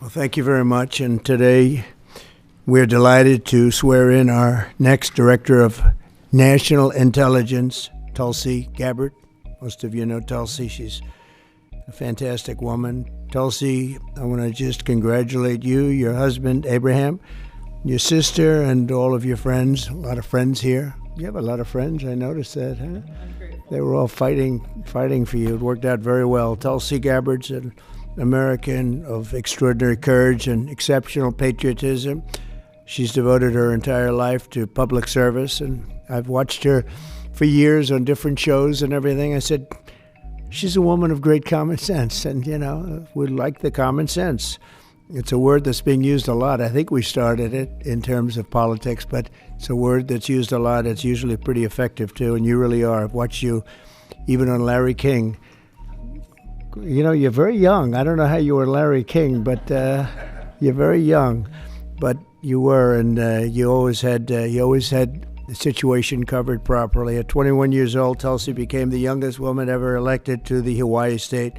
Well, thank you very much. And today we're delighted to swear in our next Director of National Intelligence, Tulsi Gabbard. Most of you know Tulsi. She's a fantastic woman. Tulsi, I want to just congratulate you, your husband, Abraham, your sister, and all of your friends. A lot of friends here. You have a lot of friends. I noticed that, huh? I'm grateful. They were all fighting for you. It worked out very well. Tulsi Gabbard's an American of extraordinary courage and exceptional patriotism. She's devoted her entire life to public service, and I've watched her for years on different shows and everything. I said, she's a woman of great common sense, and, we like the common sense. It's a word that's being used a lot. I think we started it in terms of politics, but it's a word that's used a lot. It's usually pretty effective, too, and you really are. I've watched you even on Larry King. You're very young. I don't know how you were Larry King, but you're very young. But you were, and you always had the situation covered properly. At 21 years old, Tulsi became the youngest woman ever elected to the Hawaii State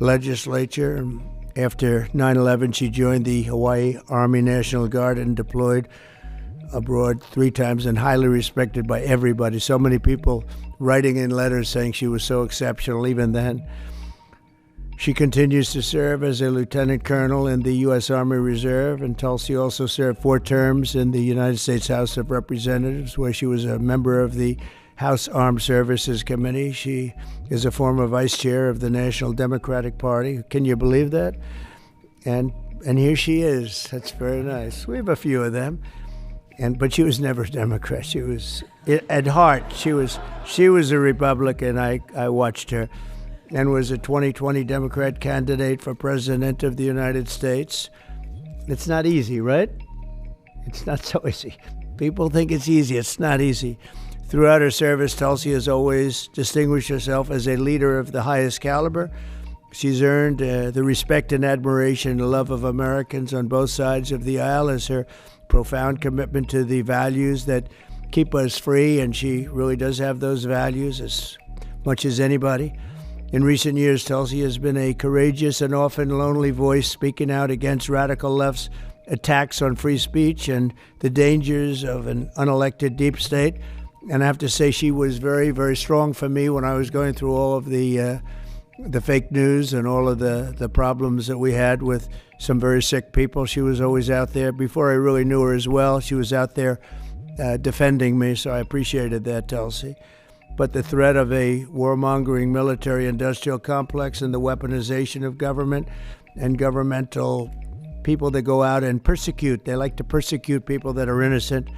Legislature. After 9/11, she joined the Hawaii Army National Guard and deployed abroad 3 times, and highly respected by everybody. So many people writing in letters saying she was so exceptional even then. She continues to serve as a lieutenant colonel in the U.S. Army Reserve, and Tulsi also served 4 terms in the United States House of Representatives, where she was a member of the House Armed Services Committee. She is a former vice chair of the National Democratic Party. Can you believe that? And here she is. That's very nice. We have a few of them. But she was never a Democrat. She was, at heart, she was a Republican. I watched her, and was a 2020 Democrat candidate for President of the United States. It's not easy, right? It's not so easy. People think it's easy. It's not easy. Throughout her service, Tulsi has always distinguished herself as a leader of the highest caliber. She's earned the respect and admiration and love of Americans on both sides of the aisle as her profound commitment to the values that keep us free, and she really does have those values as much as anybody. In recent years, Tulsi has been a courageous and often lonely voice speaking out against radical left's attacks on free speech and the dangers of an unelected deep state. And I have to say, she was very, very strong for me when I was going through all of the fake news and all of the problems that we had with some very sick people. She was always out there. Before I really knew her as well, she was out there defending me, so I appreciated that, Tulsi. But the threat of a warmongering military-industrial complex and the weaponization of government and governmental people that go out and persecute. They like to persecute people that are innocent.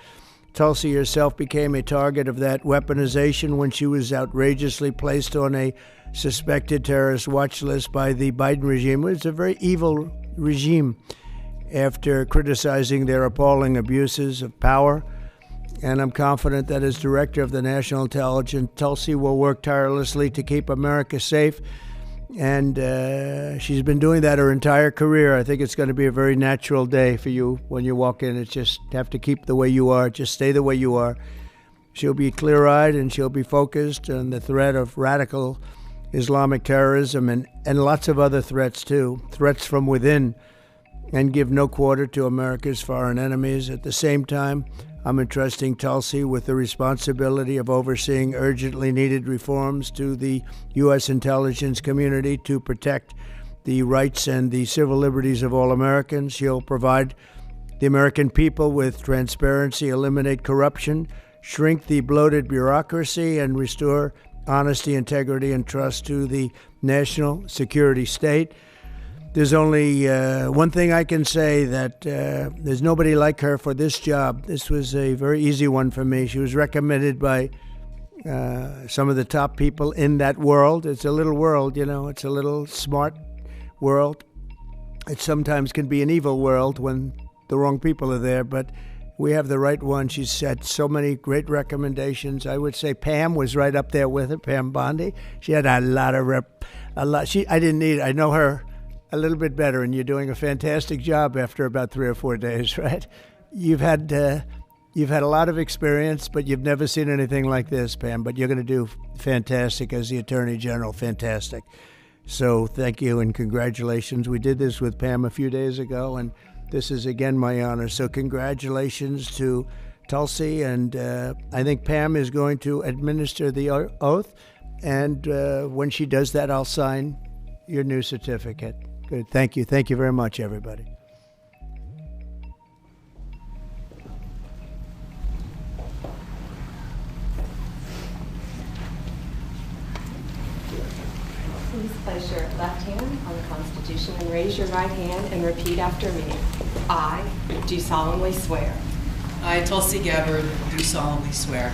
Tulsi herself became a target of that weaponization when she was outrageously placed on a suspected terrorist watch list by the Biden regime. It was a very evil regime after criticizing their appalling abuses of power. And I'm confident that as Director of the National Intelligence, Tulsi will work tirelessly to keep America safe. And she's been doing that her entire career. I think it's going to be a very natural day for you when you walk in. It's just have to keep the way you are. Just stay the way you are. She'll be clear-eyed and she'll be focused on the threat of radical Islamic terrorism and lots of other threats, too. Threats from within, and give no quarter to America's foreign enemies. At the same time, I'm entrusting Tulsi with the responsibility of overseeing urgently needed reforms to the U.S. intelligence community to protect the rights and the civil liberties of all Americans. She'll provide the American people with transparency, eliminate corruption, shrink the bloated bureaucracy, and restore honesty, integrity, and trust to the national security state. There's only one thing I can say, that there's nobody like her for this job. This was a very easy one for me. She was recommended by some of the top people in that world. It's a little world, it's a little smart world. It sometimes can be an evil world when the wrong people are there, but we have the right one. She's had so many great recommendations. I would say Pam was right up there with her, Pam Bondi. She had a lot. I know her a little bit better, and you're doing a fantastic job after about 3 or 4 days, right? You've had a lot of experience, but you've never seen anything like this, Pam. But you're going to do fantastic as the Attorney General. Fantastic. So thank you and congratulations. We did this with Pam a few days ago, and this is again my honor. So congratulations to Tulsi, and I think Pam is going to administer the oath, and when she does that, I'll sign your new certificate. Good. Thank you. Thank you very much, everybody. Please place your left hand on the Constitution and raise your right hand and repeat after me. I do solemnly swear I, Tulsi Gabbard, do solemnly swear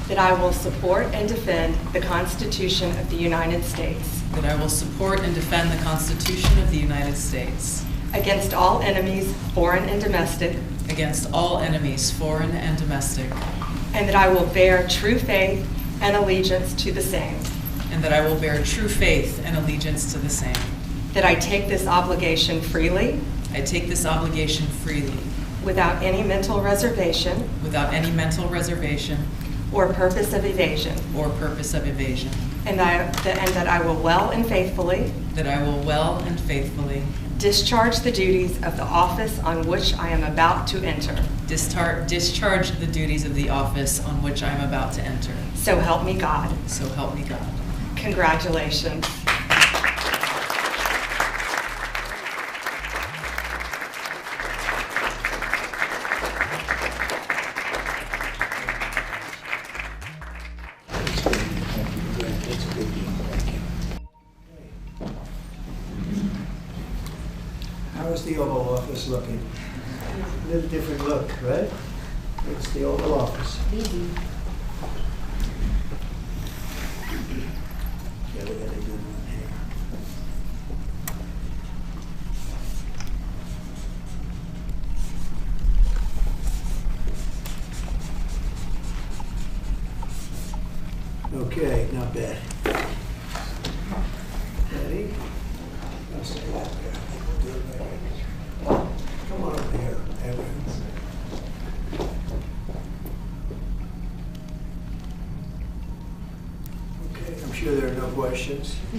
that I will support and defend the Constitution of the United States that I will support and defend the Constitution of the United States against all enemies, foreign and domestic, against all enemies, foreign and domestic, and that I will bear true faith and allegiance to the same, and that I will bear true faith and allegiance to the same. that I take this obligation freely I take this obligation freely, without any mental reservation without any mental reservation or purpose of evasion, or purpose of evasion, and that I will well and faithfully that I will well and faithfully discharge the duties of the office on which I am about to enter. discharge the duties of the office on which I am about to enter. So help me God. So help me God. Congratulations. How is the Oval Office looking? A little different look, right? It's the Oval Office. Yeah, we got a good one here. Okay, not bad. Ready? I'll say that there. Do it right here. Come on over here, Evans. Okay, I'm sure there are no questions. You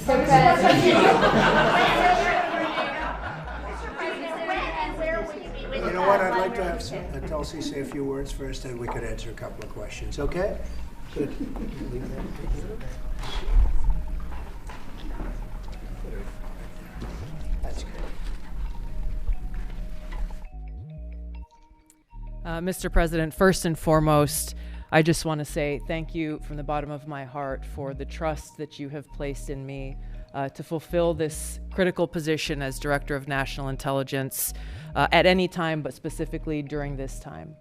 know what, I'd like to have Tulsi say a few words first, and we could answer a couple of questions, okay? Good. That's good. Mr. President, first and foremost, I just want to say thank you from the bottom of my heart for the trust that you have placed in me to fulfill this critical position as Director of National Intelligence at any time, but specifically during this time.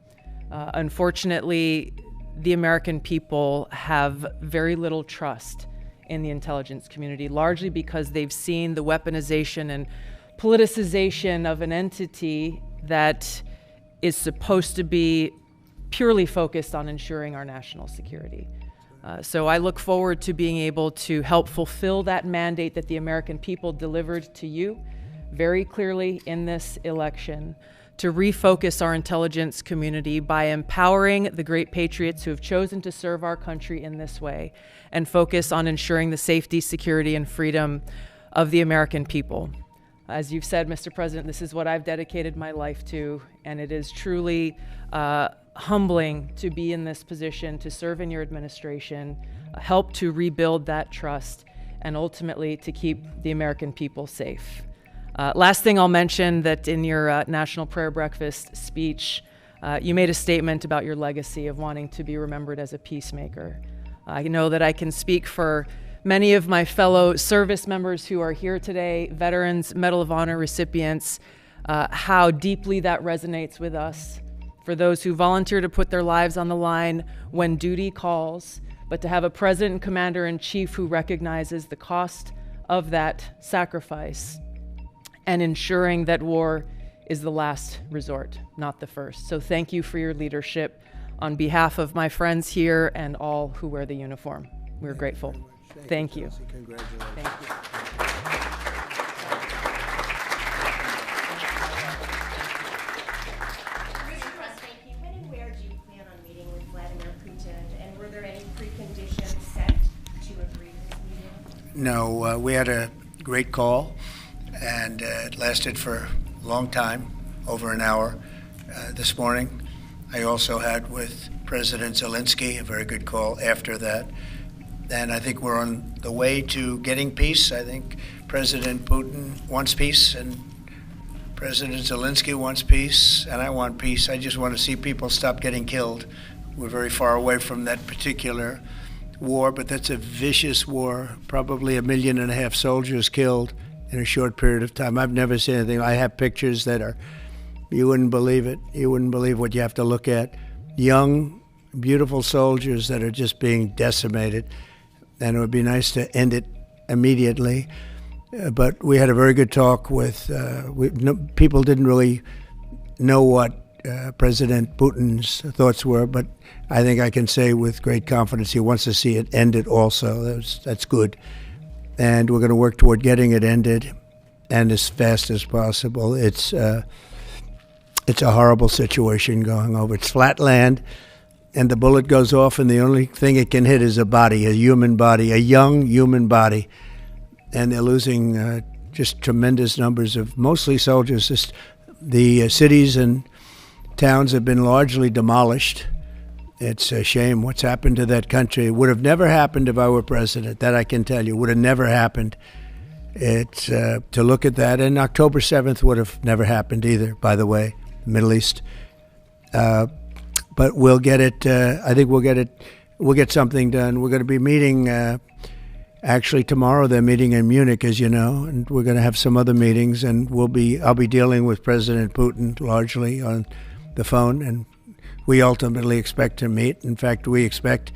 Unfortunately, the American people have very little trust in the intelligence community, largely because they've seen the weaponization and politicization of an entity that is supposed to be purely focused on ensuring our national security. So I look forward to being able to help fulfill that mandate that the American people delivered to you very clearly in this election, to refocus our intelligence community by empowering the great patriots who have chosen to serve our country in this way, and focus on ensuring the safety, security, and freedom of the American people. As you've said, Mr. President, this is what I've dedicated my life to, and it is truly humbling to be in this position, to serve in your administration, help to rebuild that trust, and ultimately to keep the American people safe. Last thing I'll mention, that in your National Prayer Breakfast speech, you made a statement about your legacy of wanting to be remembered as a peacemaker. I know that I can speak for many of my fellow service members who are here today, veterans, Medal of Honor recipients, how deeply that resonates with us. For those who volunteer to put their lives on the line when duty calls, but to have a president and commander-in-chief who recognizes the cost of that sacrifice and ensuring that war is the last resort, not the first. So thank you for your leadership on behalf of my friends here and all who wear the uniform. We're grateful. Thank you. Congratulations. Thank you. Mr. President, when and where do you plan on meeting with Vladimir Putin, and were there any preconditions set to agree to this meeting? No, we had a great call, and it lasted for a long time, over an hour this morning. I also had with President Zelensky a very good call after that. And I think we're on the way to getting peace. I think President Putin wants peace, and President Zelensky wants peace, and I want peace. I just want to see people stop getting killed. We're very far away from that particular war, but that's a vicious war. Probably 1.5 million soldiers killed in a short period of time. I've never seen anything. I have pictures that are, you wouldn't believe it. You wouldn't believe what you have to look at. Young, beautiful soldiers that are just being decimated. And it would be nice to end it immediately. But we had a very good talk with, people didn't really know what President Putin's thoughts were, but I think I can say with great confidence he wants to see it ended also. That's good. And we're going to work toward getting it ended, and as fast as possible. It's a horrible situation going over. It's flat land, and the bullet goes off, and the only thing it can hit is a body, a human body, a young human body. And they're losing just tremendous numbers of mostly soldiers. Just the cities and towns have been largely demolished. It's a shame what's happened to that country. It would have never happened if I were president. That I can tell you. It would have never happened. It's to look at that. And October 7th would have never happened either, by the way, Middle East. But we'll get it. I think we'll get it. We'll get something done. We're going to be meeting actually tomorrow. They're meeting in Munich, as you know, and we're going to have some other meetings. And I'll be dealing with President Putin largely on the phone, and we ultimately expect to meet. In fact, we expect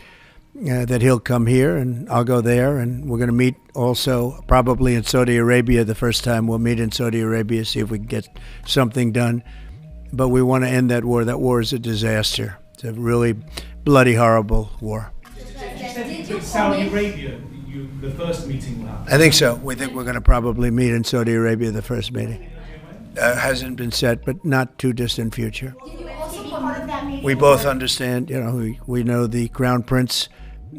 that he'll come here, and I'll go there, and we're going to meet also probably in Saudi Arabia. The first time we'll meet in Saudi Arabia, see if we can get something done. But we want to end that war. That war is a disaster. It's a really bloody, horrible war. Saudi Arabia, the first meeting will happen. I think so. We think we're going to probably meet in Saudi Arabia, the first meeting. Hasn't been set, but not too distant future. Did you also be part of that meeting? We both understand, we know the Crown Prince,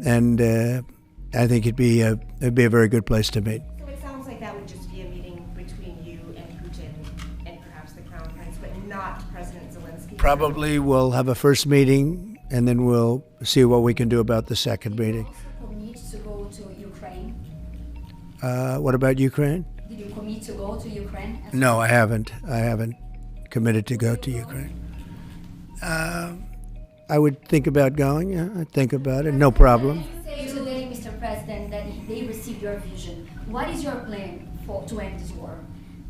and I think it'd be a very good place to meet. So it sounds like that would just be a meeting between you and Putin and perhaps the Crown Prince, but not President Zelensky? Probably we'll have a first meeting, and then we'll see what we can do about the second meeting. Commit to go to Ukraine? What about Ukraine? Did you commit to go to Ukraine? No, I haven't. I haven't committed to go to Ukraine. I would think about going. Yeah, I'd think about it. No problem. You say today, Mr. President, that they received your vision. What is your plan to end this war?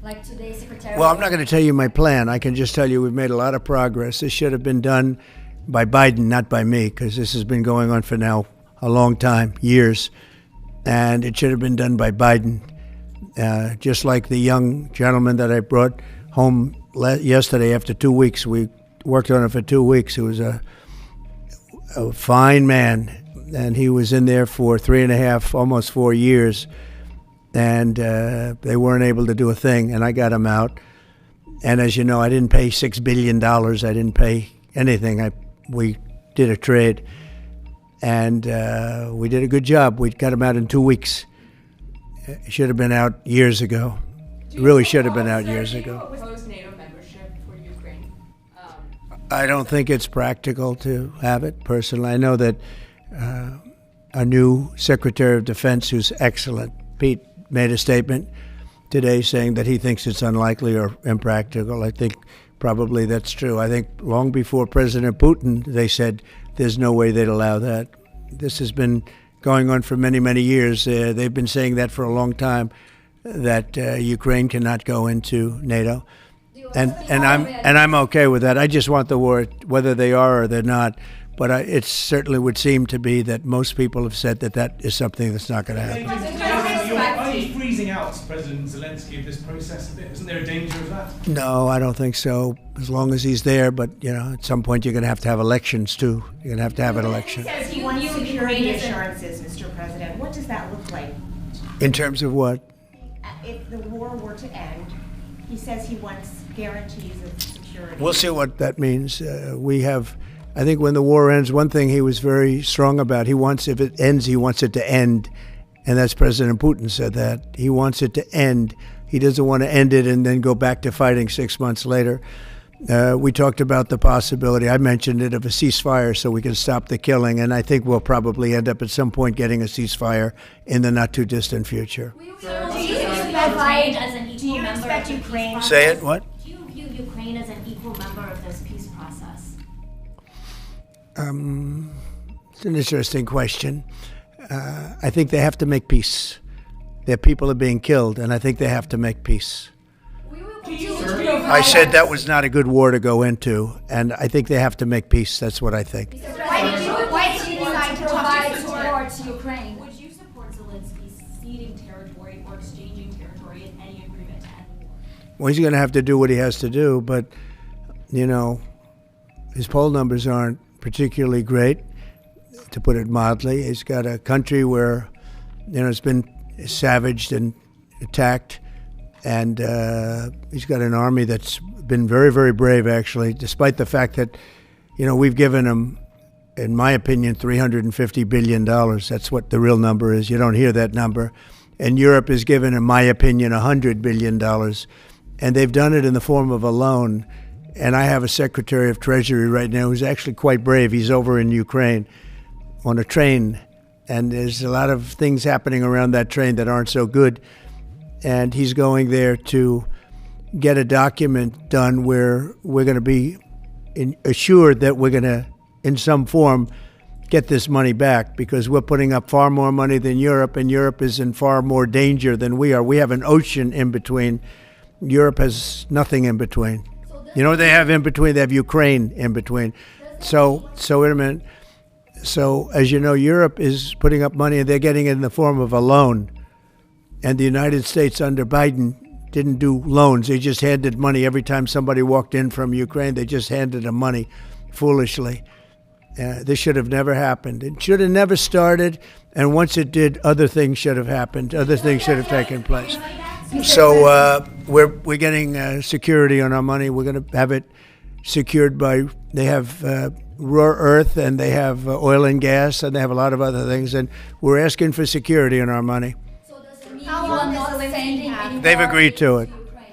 Like today, Secretary... Well, I'm not going to tell you my plan. I can just tell you we've made a lot of progress. This should have been done by Biden, not by me, because this has been going on for now a long time, years. And it should have been done by Biden. Just like the young gentleman that I brought home yesterday after 2 weeks. We worked on it for 2 weeks. He was a fine man, and he was in there for 3.5, almost 4 years, and they weren't able to do a thing, and I got him out. And as you know, I didn't pay $6 billion. I didn't pay anything. We did a trade, and we did a good job. We got him out in 2 weeks. It should have been out years ago. It really should have been out years ago. Oppose NATO membership for Ukraine? I don't think it's practical to have it, personally. I know that our new Secretary of Defense, who's excellent, Pete, made a statement today saying that he thinks it's unlikely or impractical. I think probably that's true. I think long before President Putin, they said there's no way they'd allow that. This has been going on for many, many years. They've been saying that for a long time, that Ukraine cannot go into NATO. And I'm okay with that. I just want the war, whether they are or they're not. But it certainly would seem to be that most people have said that is something that's not going to happen. Are you freezing out President Zelensky of this process a bit? Isn't there a danger of that? No, I don't think so, as long as he's there. But, at some point you're going to have elections, too. You're going to have an election. He says he wants security assurances, Mr. President. What does that look like? In terms of what? If the war were to end, he says he wants guarantees of security. We'll see what that means. I think when the war ends, one thing he was very strong about, if it ends, he wants it to end And that's President Putin said that. He wants it to end. He doesn't want to end it and then go back to fighting 6 months later. We talked about the possibility, I mentioned it, of a ceasefire so we can stop the killing. And I think we'll probably end up at some point getting a ceasefire in the not too distant future. Do you expect Ukraine? Say it, what? Do you view Ukraine as an equal member of this peace process? It's an interesting question. I think they have to make peace. Their people are being killed, and I think they have to make peace. I said that was not a good war to go into, and I think they have to make peace. That's what I think. Why did you decide to provide support to Ukraine? Would you support Zelensky ceding territory or exchanging territory in any agreement to end the war? Well, he's going to have to do what he has to do, but, you know, his poll numbers aren't particularly great, to put it mildly. He's got a country where, you know, it's been savaged and attacked, and he's got an army that's been very, very brave, actually, despite the fact that, you know, we've given him, in my opinion, $350 billion. That's what the real number is. You don't hear that number. And Europe has given, in my opinion, $100 billion. And they've done it in the form of a loan. And I have a Secretary of Treasury right now who's actually quite brave. He's over in Ukraine on a train. And there's a lot of things happening around that train that aren't so good. And he's going there to get a document done where we're going to be assured that we're going to, in some form, get this money back, because we're putting up far more money than Europe, and Europe is in far more danger than we are. We have an ocean in between. Europe has nothing in between. You know what they have in between? They have Ukraine in between. So wait a minute. So, as you know, Europe is putting up money, and they're getting it in the form of a loan. And the United States under Biden didn't do loans. They just handed money every time somebody walked in from Ukraine. They just handed them money foolishly. This should have never happened. It should have never started. And once it did, other things should have happened. Other things should have taken place. So we're getting security on our money. We're going to have it secured by, they have rare earth, and they have oil and gas, and they have a lot of other things. And we're asking for security on our money. So does it mean you are not sending any They've more agreed aid to it.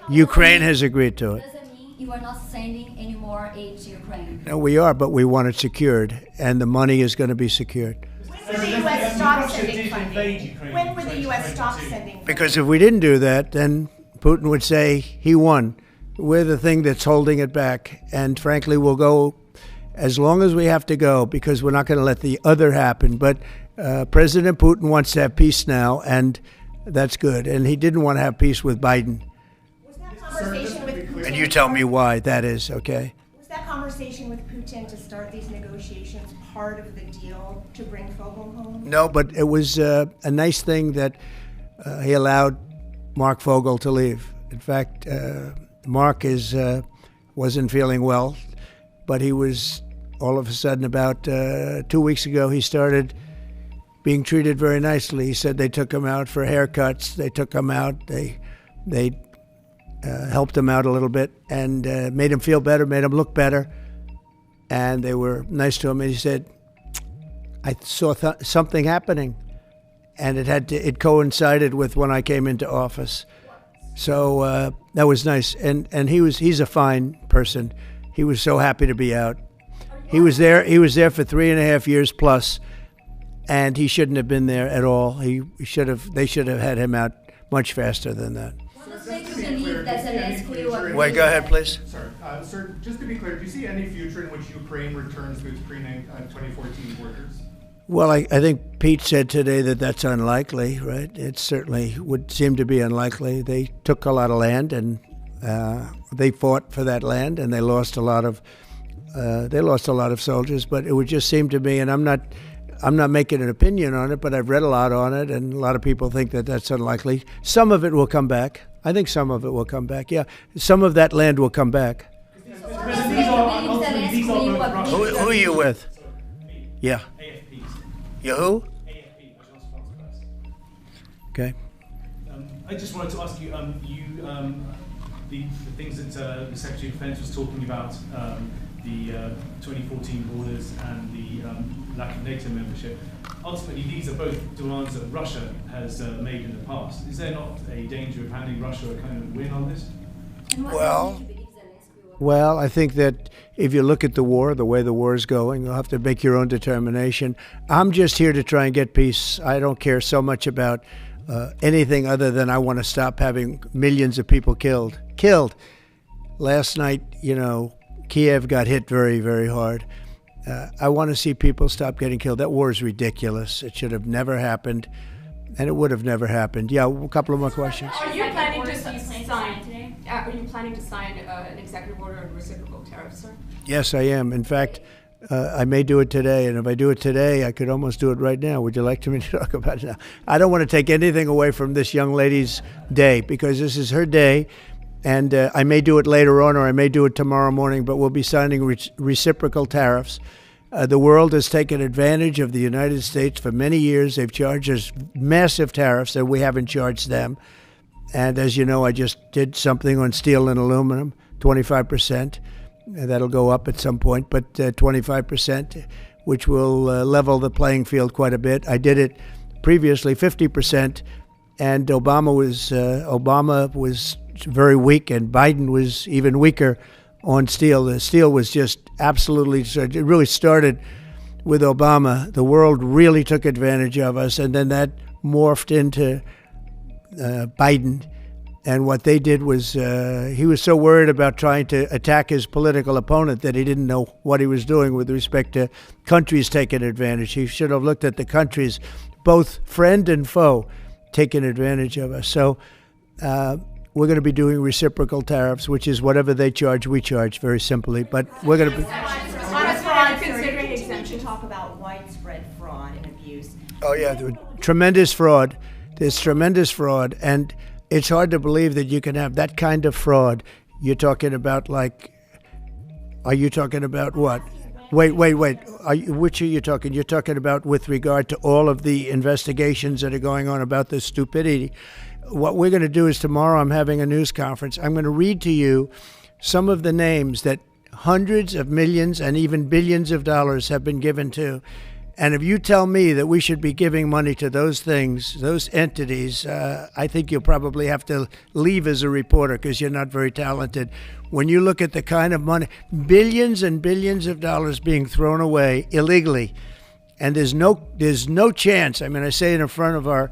Ukraine has agreed to it. Does it mean you are not sending any more aid to Ukraine? No, we are, but we want it secured, and the money is going to be secured. When will the U.S. stop sending funding? When will the U.S. stop sending funding? Because if we didn't do that, then Putin would say he won. We're the thing that's holding it back. And frankly, we'll go as long as we have to go, because we're not going to let the other happen. But President Putin wants to have peace now, and that's good. And he didn't want to have peace with Biden. Was that conversation with Putin? And you tell me why that is, okay? Was that conversation with Putin to start these negotiations part of the deal to bring Fogel home? No, but it was a nice thing that he allowed Mark Fogel to leave. In fact, Mark wasn't feeling well, but he was, all of a sudden, about 2 weeks ago, he started being treated very nicely. He said they took him out for haircuts. They took him out. They helped him out a little bit and made him feel better, made him look better. And they were nice to him. And he said, I saw something happening. And it coincided with when I came into office. So that was nice. And he's a fine person. He was so happy to be out. He was there for 3.5 years plus, and he shouldn't have been there at all. They should have had him out much faster than that. Wait, go ahead, please. Sorry, sir, just to be clear, do you see any future in which Ukraine returns to its pre-2014 borders? Well, I think Pete said today that that's unlikely, right? It certainly would seem to be unlikely. They took a lot of land, and they fought for that land, and they lost a lot of soldiers. But it would just seem to me, and I'm not making an opinion on it, but I've read a lot on it, and a lot of people think that that's unlikely. Some of it will come back. I think some of it will come back. Yeah, some of that land will come back. Who are you with? Yeah. You who? AFP, Agence France Presse. Okay. I just wanted to ask you, the things that the Secretary of Defense was talking about, the 2014 borders and the lack of NATO membership. Ultimately, these are both demands that Russia has made in the past. Is there not a danger of handing Russia a kind of win on this? Well, I think that if you look at the war, the way the war is going, you'll have to make your own determination. I'm just here to try and get peace. I don't care so much about anything other than I want to stop having millions of people killed. Last night, Kiev got hit very, very hard. I want to see people stop getting killed. That war is ridiculous. It should have never happened, and it would have never happened. Yeah, a couple of more questions. Are you planning to sign today? Are you planning to sign an executive order on reciprocal tariffs, sir? Yes, I am. In fact, I may do it today, and if I do it today, I could almost do it right now. Would you like me to talk about it now? I don't want to take anything away from this young lady's day, because this is her day, and I may do it later on, or I may do it tomorrow morning, but we'll be signing reciprocal tariffs. The world has taken advantage of the United States for many years. They've charged us massive tariffs that we haven't charged them. And as you know, I just did something on steel and aluminum, 25%. That'll go up at some point, but 25%, which will level the playing field quite a bit. I did it previously 50%, and Obama was very weak, and Biden was even weaker on steel. The steel was just absolutely, it really started with Obama. The world really took advantage of us, and then that morphed into Biden. And what they did was he was so worried about trying to attack his political opponent that he didn't know what he was doing with respect to countries taking advantage. He should have looked at the countries, both friend and foe, taking advantage of us. So we're going to be doing reciprocal tariffs, which is whatever they charge, we charge, very simply. But we're going to be... Considering exemption, talk about widespread fraud and abuse. Oh, yeah, tremendous fraud. There's tremendous fraud, and it's hard to believe that you can have that kind of fraud. You're talking about are you talking about what? Wait. Which are you talking? You're talking about with regard to all of the investigations that are going on about this stupidity. What we're going to do is tomorrow I'm having a news conference. I'm going to read to you some of the names that hundreds of millions and even billions of dollars have been given to. And if you tell me that we should be giving money to those things, those entities, I think you'll probably have to leave as a reporter because you're not very talented. When you look at the kind of money, billions and billions of dollars being thrown away illegally, and there's no chance. I mean, I say it in front of our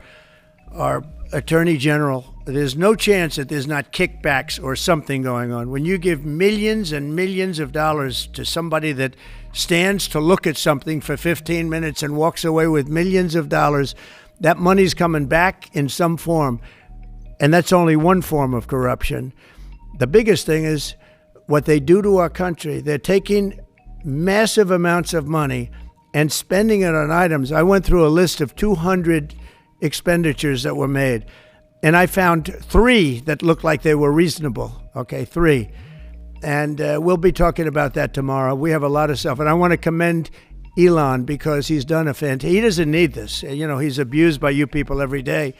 Attorney General, there's no chance that there's not kickbacks or something going on. When you give millions and millions of dollars to somebody that stands to look at something for 15 minutes and walks away with millions of dollars, that money's coming back in some form. And that's only one form of corruption. The biggest thing is what they do to our country. They're taking massive amounts of money and spending it on items. I went through a list of 200 expenditures that were made, and I found 3 that looked like they were reasonable. Okay, 3. And we'll be talking about that tomorrow. We have a lot of stuff. And I want to commend Elon because he's done he doesn't need this. He's abused by you people every day.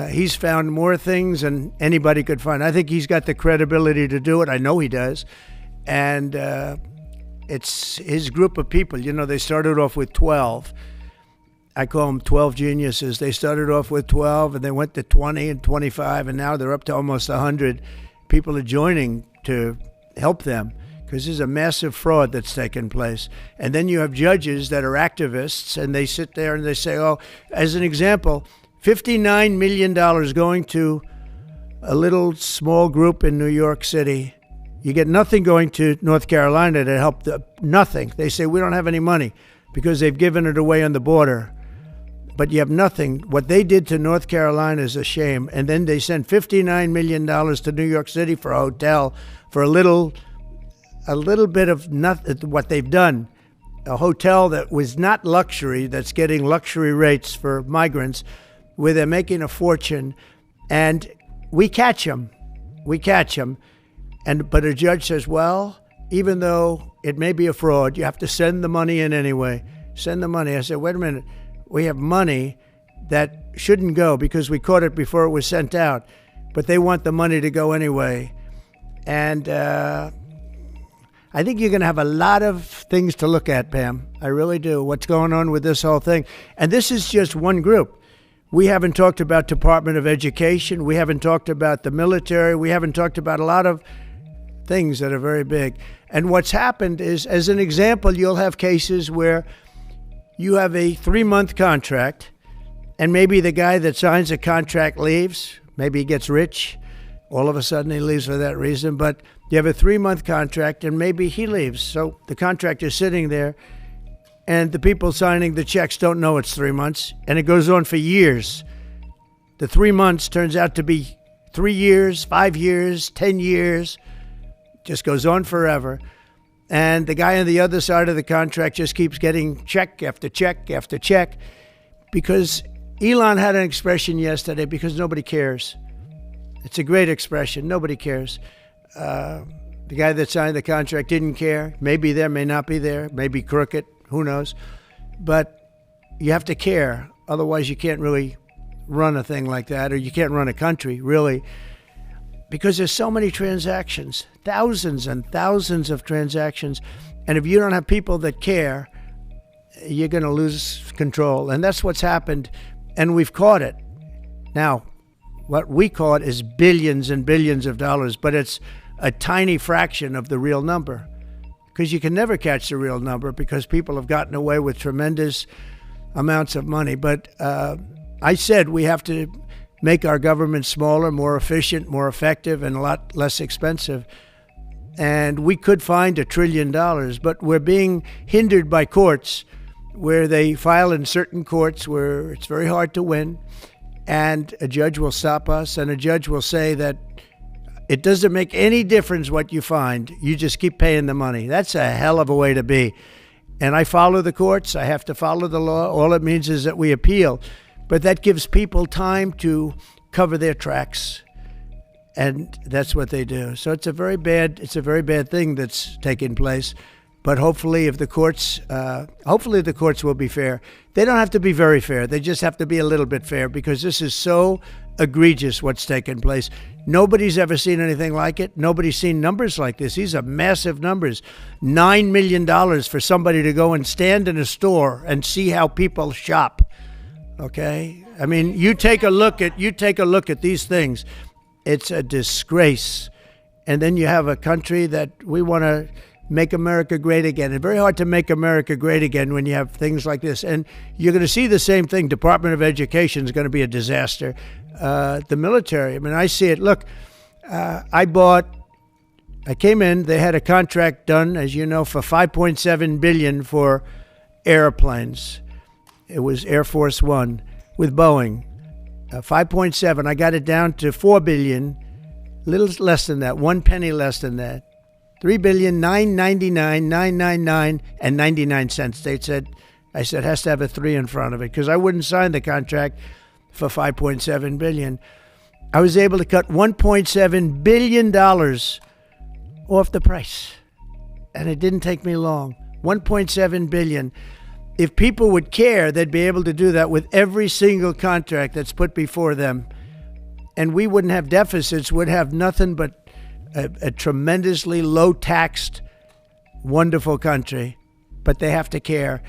He's found more things than anybody could find. I think he's got the credibility to do it. I know he does. And it's his group of people. They started off with 12. I call them 12 geniuses. They started off with 12, and they went to 20 and 25, and now they're up to almost 100. People are joining to help them because there's a massive fraud that's taken place. And then you have judges that are activists, and they sit there and they say, as an example, $59 million going to a little small group in New York City. You get nothing going to North Carolina to help nothing. They say, we don't have any money because they've given it away on the border. But you have nothing. What they did to North Carolina is a shame. And then they sent $59 million to New York City for a hotel for a little bit of nothing. What they've done, a hotel that was not luxury, that's getting luxury rates for migrants, where they're making a fortune, and we catch them. But a judge says, well, even though it may be a fraud, you have to send the money in anyway. Send the money. I said, wait a minute. We have money that shouldn't go because we caught it before it was sent out, but they want the money to go anyway. And I think you're going to have a lot of things to look at, Pam. I really do. What's going on with this whole thing? And this is just one group. We haven't talked about Department of Education. We haven't talked about the military. We haven't talked about a lot of things that are very big. And what's happened is, as an example, you'll have cases where you have a 3-month contract, and maybe the guy that signs the contract leaves. Maybe he gets rich. All of a sudden he leaves for that reason. But you have a 3-month contract, and maybe he leaves. So the contract is sitting there, and the people signing the checks don't know it's 3 months, and it goes on for years. The 3 months turns out to be 3 years, 5 years, 10 years. Just goes on forever. And the guy on the other side of the contract just keeps getting check after check after check, because Elon had an expression yesterday, because nobody cares. It's a great expression. Nobody cares. The guy that signed the contract didn't care. Maybe there, may not be there, maybe crooked, who knows. But you have to care. Otherwise, you can't really run a thing like that, or you can't run a country, really, because there's so many transactions, thousands and thousands of transactions. And if you don't have people that care, you're going to lose control. And that's what's happened. And we've caught it. Now, what we caught is billions and billions of dollars, but it's a tiny fraction of the real number, because you can never catch the real number, because people have gotten away with tremendous amounts of money. But I said we have to make our government smaller, more efficient, more effective, and a lot less expensive. And we could find $1 trillion, but we're being hindered by courts, where they file in certain courts where it's very hard to win, and a judge will stop us, and a judge will say that it doesn't make any difference what you find. You just keep paying the money. That's a hell of a way to be. And I follow the courts. I have to follow the law. All it means is that we appeal. But that gives people time to cover their tracks. And that's what they do. So it's a very bad thing that's taking place. But hopefully, if the courts, the courts will be fair. They don't have to be very fair. They just have to be a little bit fair, because this is so egregious what's taken place. Nobody's ever seen anything like it. Nobody's seen numbers like this. These are massive numbers. $9 million for somebody to go and stand in a store and see how people shop. Okay? I mean, you take a look at these things. It's a disgrace. And then you have a country that we want to make America great again. It's very hard to make America great again when you have things like this. And you're going to see the same thing. Department of Education is going to be a disaster. The military, I mean, I see it. Look, I came in, they had a contract done, as you know, for $5.7 billion for airplanes. It was Air Force One with Boeing. 5.7, I got it down to $4 billion, little less than that, 1 penny less than that. $3,999,999 and 99 cents. I said, it has to have a 3 in front of it, because I wouldn't sign the contract for $5.7 billion. I was able to cut $1.7 billion off the price, and it didn't take me long. $1.7 billion. If people would care, they'd be able to do that with every single contract that's put before them, and we wouldn't have deficits. We'd have nothing but a tremendously low-taxed, wonderful country. But they have to care.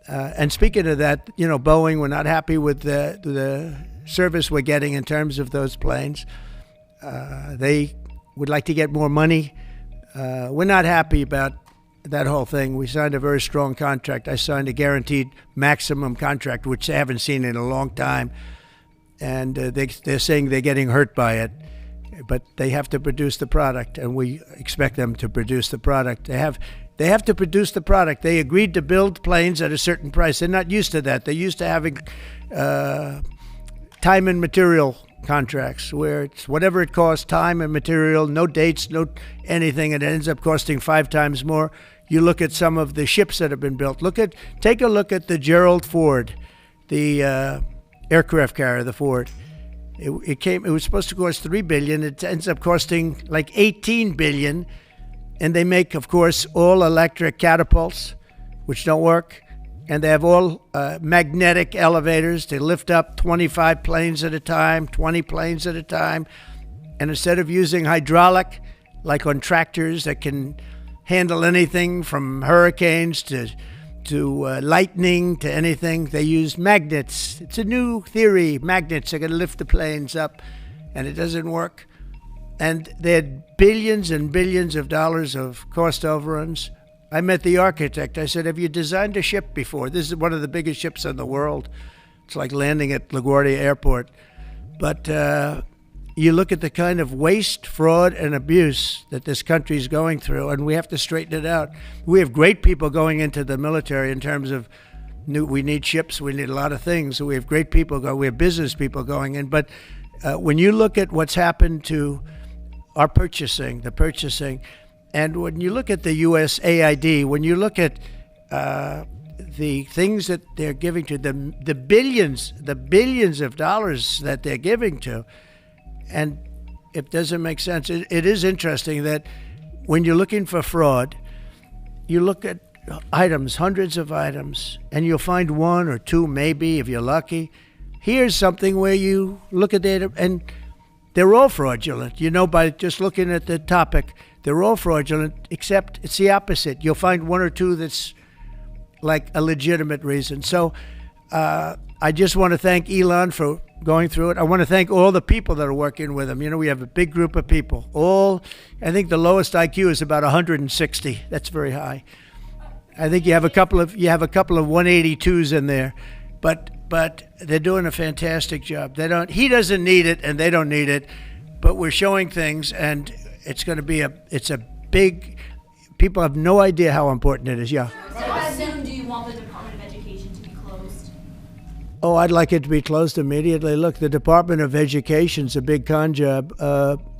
And speaking of that, you know, Boeing, we're not happy with the service we're getting in terms of those planes. They would like to get more money. We're not happy about that whole thing. We signed a very strong contract. I signed a guaranteed maximum contract, which they haven't seen in a long time. And they're saying they're getting hurt by it. But they have to produce the product, and we expect them to produce the product. They have to produce the product. They agreed to build planes at a certain price. They're not used to that. They're used to having time and material contracts, where it's whatever it costs, time and material, no dates, no anything, and it ends up costing 5 times more. You look at some of the ships that have been built. Take a look at the Gerald Ford, the aircraft carrier, the Ford. It was supposed to cost $3 billion. It ends up costing like $18 billion. And they make, of course, all electric catapults, which don't work. And they have all magnetic elevators to lift up 25 planes at a time, 20 planes at a time. And instead of using hydraulic, like on tractors that can handle anything from hurricanes to lightning to anything. They use magnets. It's a new theory. Magnets are going to lift the planes up, and it doesn't work. And they had billions and billions of dollars of cost overruns. I met the architect. I said, have you designed a ship before? This is one of the biggest ships in the world. It's like landing at LaGuardia Airport. But you look at the kind of waste, fraud, and abuse that this country is going through, and we have to straighten it out. We have great people going into the military in terms of we need ships, we need a lot of things. We have great people we have business people going in. But when you look at what's happened to our purchasing, and when you look at the USAID, when you look at the things that they're giving to them, the billions of dollars that they're giving to, and it doesn't make sense. It is interesting that when you're looking for fraud, you look at items, hundreds of items, and you'll find one or two, maybe, if you're lucky. Here's something where you look at data, and they're all fraudulent. You know, by just looking at the topic, they're all fraudulent, except it's the opposite. You'll find one or two that's like a legitimate reason. So I just want to thank Elon for going through it. I want to thank all the people that are working with him. You know, we have a big group of people. I think the lowest IQ is about 160. That's very high. I think you have a couple of 182s in there, but they're doing a fantastic job. He doesn't need it, and they don't need it, but we're showing things, and it's going to be it's a big. People have no idea how important it is. Yeah. How soon do you want the Department of Education to be closed? Oh, I'd like it to be closed immediately. Look, the Department of Education's a big con job.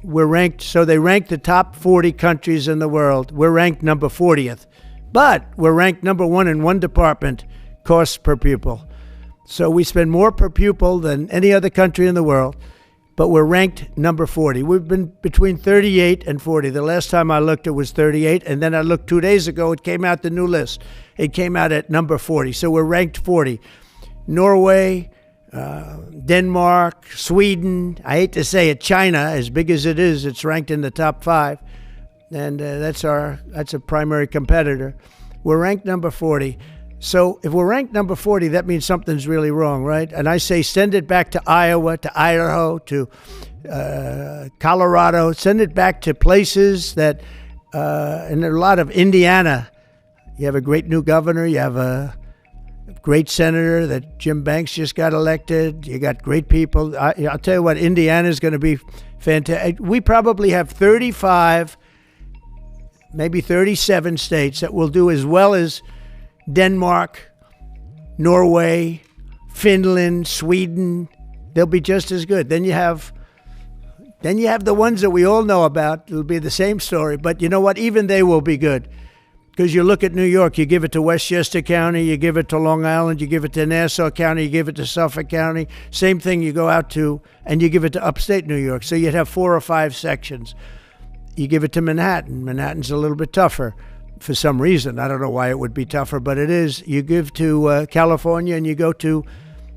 We're ranked, so they rank the top 40 countries in the world. We're ranked number 40th, but we're ranked number 1 in one department, costs per pupil. So we spend more per pupil than any other country in the world, but we're ranked number 40. We've been between 38 and 40. The last time I looked, it was 38, and then I looked 2 days ago, it came out the new list. It came out at number 40, so we're ranked 40. Norway, Denmark, Sweden, I hate to say it, China, as big as it is, it's ranked in the top 5, and that's a primary competitor. We're ranked number 40. So if we're ranked number 40, that means something's really wrong, right? And I say send it back to Iowa, to Idaho, to Colorado. Send it back to places that, and a lot of Indiana. You have a great new governor. You have a great senator that Jim Banks just got elected. You got great people. I'll tell you what, Indiana's going to be fantastic. We probably have 35, maybe 37 states that will do as well as Denmark, Norway, Finland, Sweden. They'll be just as good. Then you have the ones that we all know about. It'll be the same story, but you know what? Even they will be good. Because you look at New York, you give it to Westchester County, you give it to Long Island, you give it to Nassau County, you give it to Suffolk County. Same thing you go out to, and you give it to upstate New York. So you'd have 4 or 5 sections. You give it to Manhattan. Manhattan's a little bit tougher. For some reason. I don't know why it would be tougher, but it is. You give to California, and you go to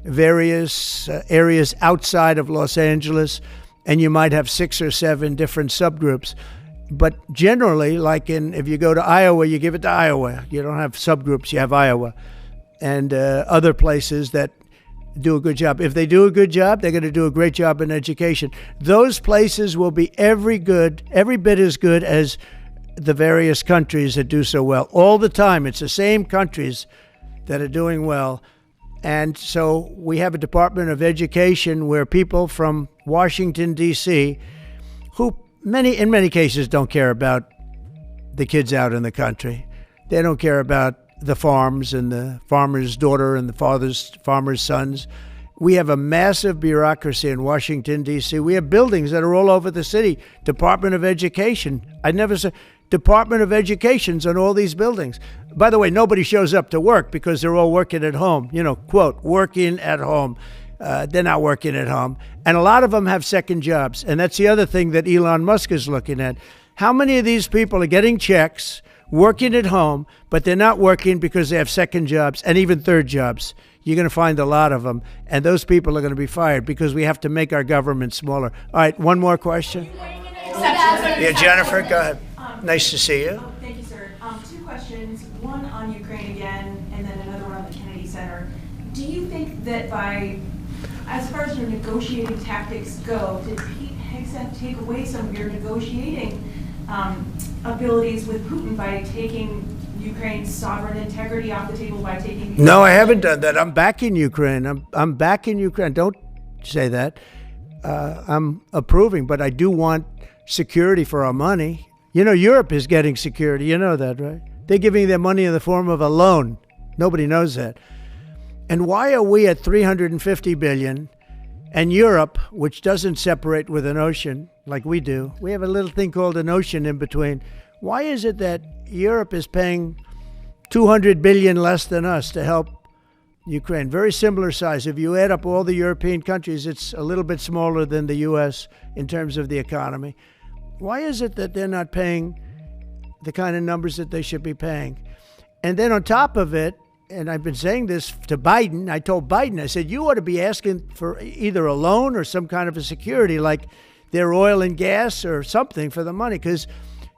various areas outside of Los Angeles, and you might have 6 or 7 different subgroups. But generally, like if you go to Iowa, you give it to Iowa. You don't have subgroups, you have Iowa. And other places that do a good job. If they do a good job, they're going to do a great job in education. Those places will be every bit as good as the various countries that do so well. All the time, it's the same countries that are doing well. And so we have a Department of Education where people from Washington, D.C., who in many cases don't care about the kids out in the country. They don't care about the farms and the farmer's daughter and the farmer's sons. We have a massive bureaucracy in Washington, D.C. We have buildings that are all over the city. Department of Education. I never said Department of Education's on all these buildings. By the way, nobody shows up to work because they're all working at home. You know, quote, working at home. They're not working at home. And a lot of them have second jobs. And that's the other thing that Elon Musk is looking at. How many of these people are getting checks, working at home, but they're not working because they have second jobs and even third jobs? You're going to find a lot of them. And those people are going to be fired because we have to make our government smaller. All right, one more question. Yeah, Jennifer, go ahead. Nice to see you. Thank you, sir. that as far as your negotiating tactics go, did Pete Hegseth take away some of your negotiating abilities with Putin by taking Ukraine's sovereign integrity off the table by taking? No, I haven't done that. I'm backing Ukraine. I'm backing Ukraine. Don't say that. I'm approving, but I do want security for our money. You know, Europe is getting security. You know that, right? They're giving their money in the form of a loan. Nobody knows that. And why are we at 350 billion and Europe, which doesn't separate with an ocean like we do, we have a little thing called an ocean in between. Why is it that Europe is paying 200 billion less than us to help Ukraine? Very similar size. If you add up all the European countries, it's a little bit smaller than the U.S. in terms of the economy. Why is it that they're not paying the kind of numbers that they should be paying? And then on top of it, and I've been saying this to Biden, I told Biden, I said, you ought to be asking for either a loan or some kind of a security, like their oil and gas or something for the money, because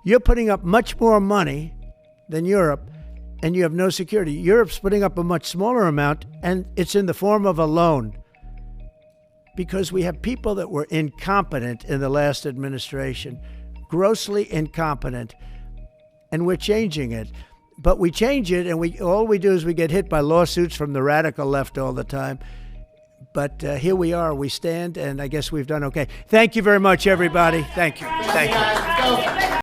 you're putting up much more money than Europe, and you have no security. Europe's putting up a much smaller amount, and it's in the form of a loan, because we have people that were incompetent in the last administration, grossly incompetent, and we're changing it. But we change it, and all we do is we get hit by lawsuits from the radical left all the time. But here we are. We stand, and I guess we've done okay. Thank you very much, everybody. Thank you. Thank you.